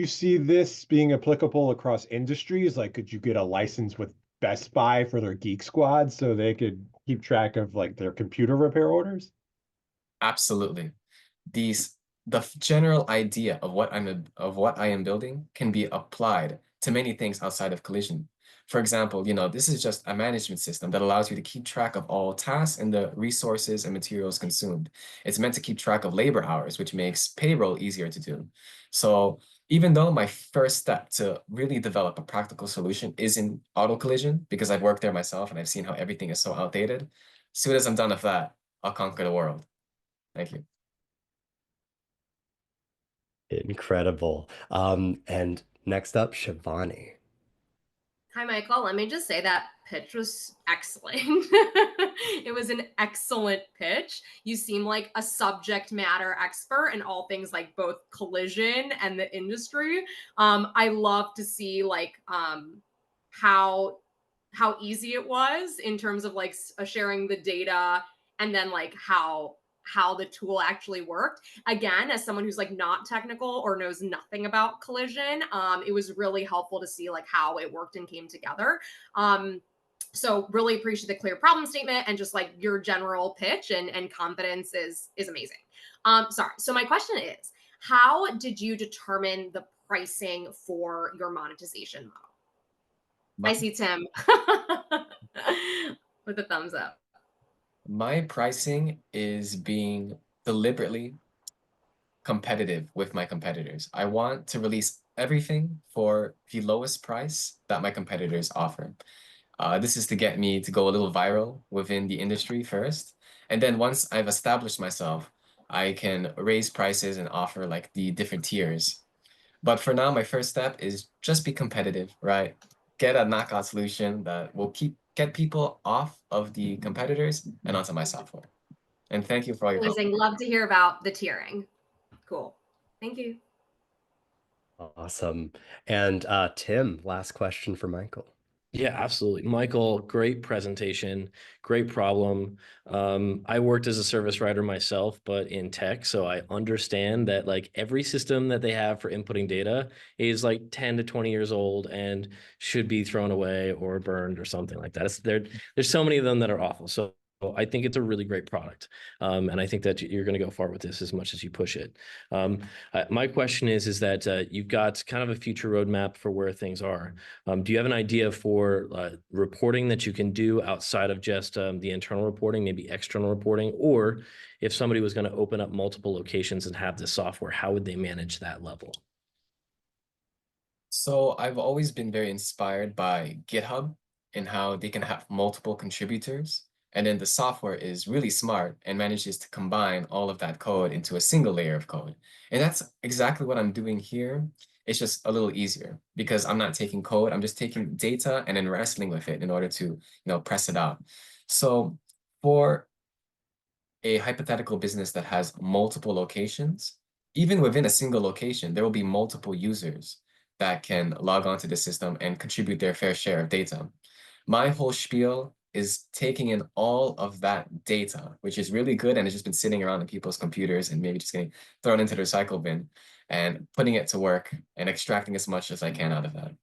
You see this being applicable across industries? Like, could you get a license with Best Buy for their Geek Squad so they could keep track of like their computer repair orders? Absolutely. These the general idea of what I am building can be applied to many things outside of collision. For example, this is just a management system that allows you to keep track of all tasks and the resources and materials consumed. It's meant to keep track of labor hours, which makes payroll easier to do. So even though my first step to really develop a practical solution is in auto collision, because I've worked there myself and I've seen how everything is so outdated, as soon as I'm done with that, I'll conquer the world. Thank you. Incredible. And next up, Shivani. Hi, Michael. Let me just say that pitch was excellent. It was an excellent pitch. You seem like a subject matter expert in all things like both collision and the industry. I love to see how easy it was in terms of sharing the data, and then like how the tool actually worked. Again, as someone who's like not technical or knows nothing about collision, it was really helpful to see like how it worked and came together. So really appreciate the clear problem statement, and just like your general pitch and confidence is amazing. Sorry. So my question is, how did you determine the pricing for your monetization model? My, I see Tim with a thumbs up. my pricing is being deliberately competitive with my competitors. I want to release everything for the lowest price that my competitors offer. This is to get me to go a little viral within the industry first. And then once I've established myself, I can raise prices and offer like the different tiers. But for now, my first step is just be competitive, right? Get a knockout solution that will get people off of the competitors and onto my software. And thank you for all your help. Amazing. Love to hear about the tiering. Cool. Thank you. Awesome. And Tim, last question for Michael. Yeah, absolutely. Michael, great presentation, great problem. I worked as a service writer myself, but in tech, so I understand that like every system that they have for inputting data is like 10 to 20 years old and should be thrown away or burned or something like that. There's so many of them that are awful. So I think it's a really great product. And I think that you're going to go far with this as much as you push it. My question is that you've got kind of a future roadmap for where things are. Do you have an idea for reporting that you can do outside of just the internal reporting, maybe external reporting? Or if somebody was going to open up multiple locations and have this software, how would they manage that level? So I've always been very inspired by GitHub and how they can have multiple contributors. And then the software is really smart and manages to combine all of that code into a single layer of code. And that's exactly what I'm doing here. It's just a little easier because I'm not taking code. I'm just taking data and then wrestling with it in order to, press it out. So for a hypothetical business that has multiple locations, even within a single location, there will be multiple users that can log onto the system and contribute their fair share of data. My whole spiel is taking in all of that data, which is really good and it's just been sitting around in people's computers and maybe just getting thrown into the recycle bin, and putting it to work and extracting as much as I can out of that.